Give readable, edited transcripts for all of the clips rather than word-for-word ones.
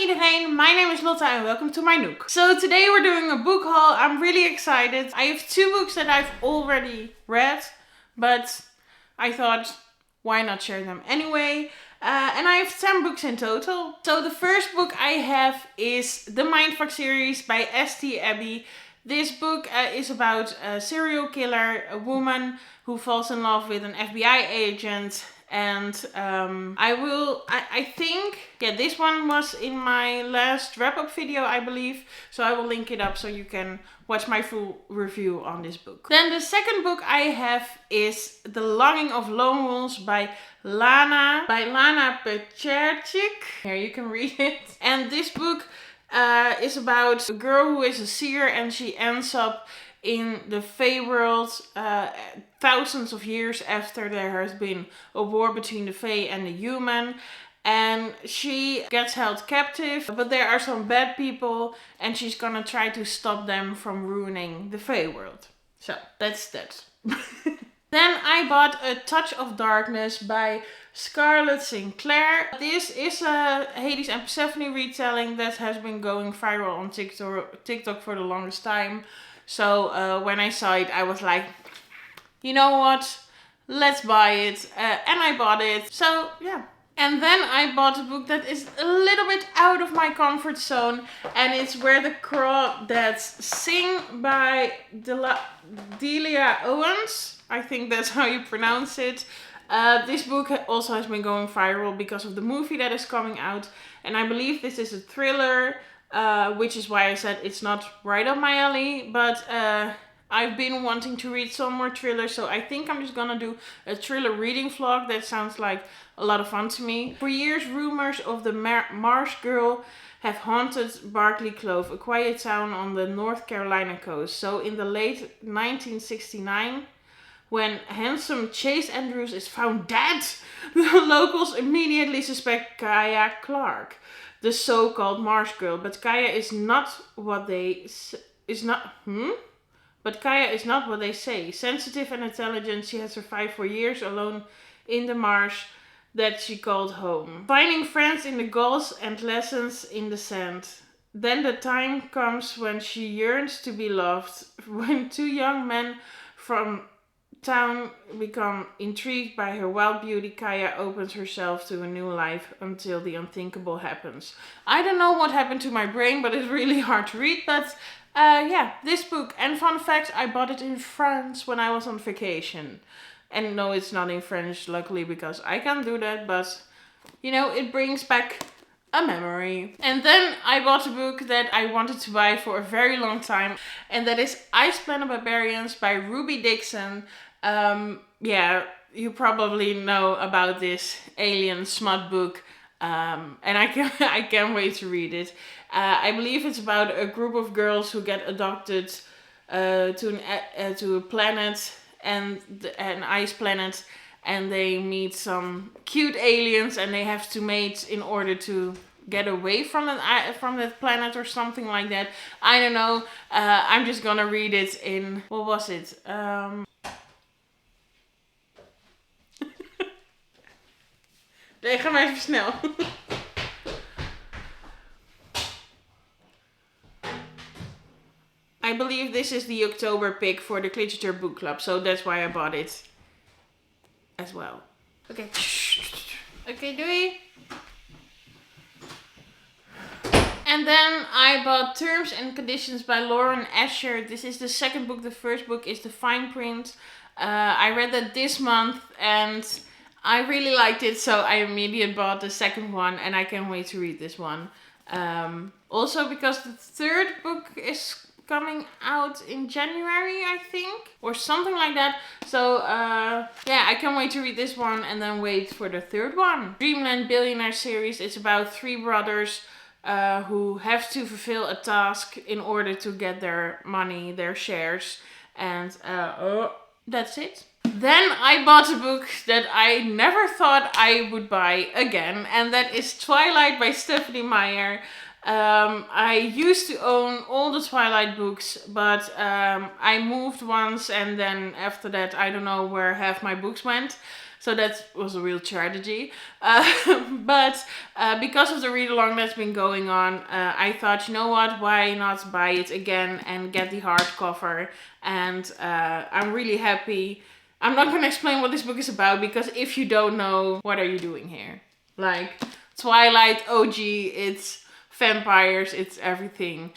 Iedereen, my name is Lotta and welcome to my Nook. So today we're doing a book haul. I'm really excited. I have two books that I've already read, but I thought, why not share them anyway? And I have 10 books in total. So the first book I have is the Mindfuck series by St. Abbey. This book is about a serial killer, a woman who falls in love with an FBI agent. And I think, this one was in my last wrap-up video, I believe. So I will link it up so you can watch my full review on this book. Then the second book I have is The Longing of Lone Wolves by Lana Pecherchik. Here you can read it. And this book is about a girl who is a seer and she ends up in the Fae world thousands of years after there has been a war between the Fae and the human. And she gets held captive, but there are some bad people and she's gonna try to stop them from ruining the Fae world. So, that's that. Then I bought A Touch of Darkness by Scarlett Sinclair. This is a Hades and Persephone retelling that has been going viral on TikTok for the longest time. So when I saw it, I was like, you know what, let's buy it. And I bought it. So yeah. And then I bought a book that is a little bit out of my comfort zone. And it's Where the Crawdads Sing by Delia Owens. I think that's how you pronounce it. This book also has been going viral because of the movie that is coming out. And I believe this is a thriller. Which is why I said it's not right up my alley, but I've been wanting to read some more thrillers, so I think I'm just gonna do a thriller reading vlog. That sounds like a lot of fun to me. For years, rumors of the Marsh Girl have haunted Barkley Cove, a quiet town on the North Carolina coast. So in the late 1969, when handsome Chase Andrews is found dead, the locals immediately suspect Kaya Clark, the so-called Marsh Girl, but Kaya is not what they say. Sensitive and intelligent, she has survived for years alone in the marsh that she called home, finding friends in the gulls and lessons in the sand. Then the time comes when she yearns to be loved. When two young men from town become intrigued by her wild beauty, Kaya opens herself to a new life until the unthinkable happens. I don't know what happened to my brain, but it's really hard to read. But this book. And fun fact, I bought it in France when I was on vacation. And no, it's not in French, luckily, because I can't do that. But, you know, it brings back a memory. And then I bought a book that I wanted to buy for a very long time. And that is Ice Planet Barbarians by Ruby Dixon. You probably know about this alien smut book, and I can't wait to read it. I believe it's about a group of girls who get adopted to a planet, and an ice planet, and they meet some cute aliens, and they have to mate in order to get away from that planet or something like that. I don't know. I'm just gonna read it in, what was it? Nee, ga maar even snel. I believe this is the October pick for the Literature Book Club, so that's why I bought it as well. Okay. Okay, doei. And then I bought Terms and Conditions by Lauren Asher. This is the second book. The first book is The Fine Print. I read that this month and I really liked it, so I immediately bought the second one and I can't wait to read this one. Also because the third book is coming out in January, I think, or something like that. So I can't wait to read this one and then wait for the third one. Dreamland Billionaire series. It's about three brothers who have to fulfill a task in order to get their money, their shares, and that's it. Then I bought a book that I never thought I would buy again, and that is Twilight by Stephanie Meyer. I used to own all the Twilight books, but I moved once and then after that I don't know where half my books went. So that was a real tragedy. But because of the read-along that's been going on, I thought, you know what, why not buy it again and get the hardcover. And I'm really happy. I'm not going to explain what this book is about, because if you don't know, what are you doing here? Like, Twilight OG, it's vampires, it's everything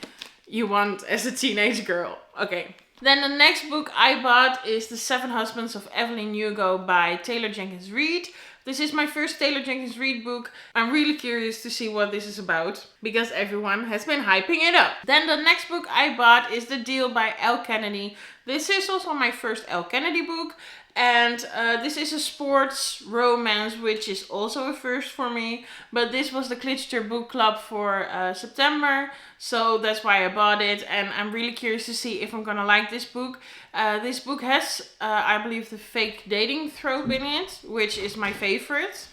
you want as a teenage girl. Okay. Then the next book I bought is The Seven Husbands of Evelyn Hugo by Taylor Jenkins Reid. This is my first Taylor Jenkins Reid book. I'm really curious to see what this is about, because everyone has been hyping it up. Then the next book I bought is The Deal by Elle Kennedy. This is also my first Elle Kennedy book. And this is a sports romance, which is also a first for me. But this was the Klitschter book club for September. So that's why I bought it. And I'm really curious to see if I'm gonna like this book. This book has, I believe, the fake dating trope in it, which is my favorite.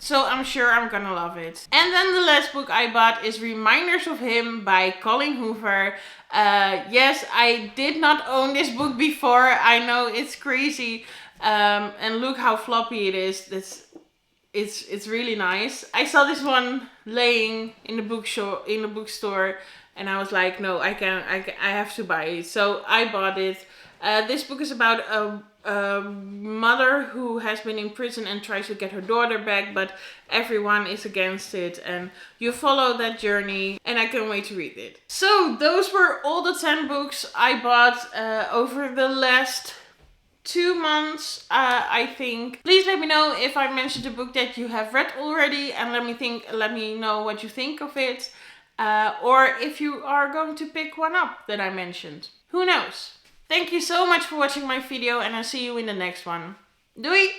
So I'm sure I'm gonna love it. And then the last book I bought is Reminders of Him by Colleen Hoover. Yes, I did not own this book before. I know it's crazy. And look how floppy it is. It's really nice. I saw this one laying in the bookstore, and I was like, no, I have to buy it. So I bought it. This book is about a mother who has been in prison and tries to get her daughter back, but everyone is against it, and you follow that journey, and I can't wait to read it. So those were all the 10 books I bought over the last 2 months, I think. Please let me know if I mentioned a book that you have read already, and let me know what you think of it, or if you are going to pick one up that I mentioned. Who knows? Thank you so much for watching my video, and I'll see you in the next one. Doei!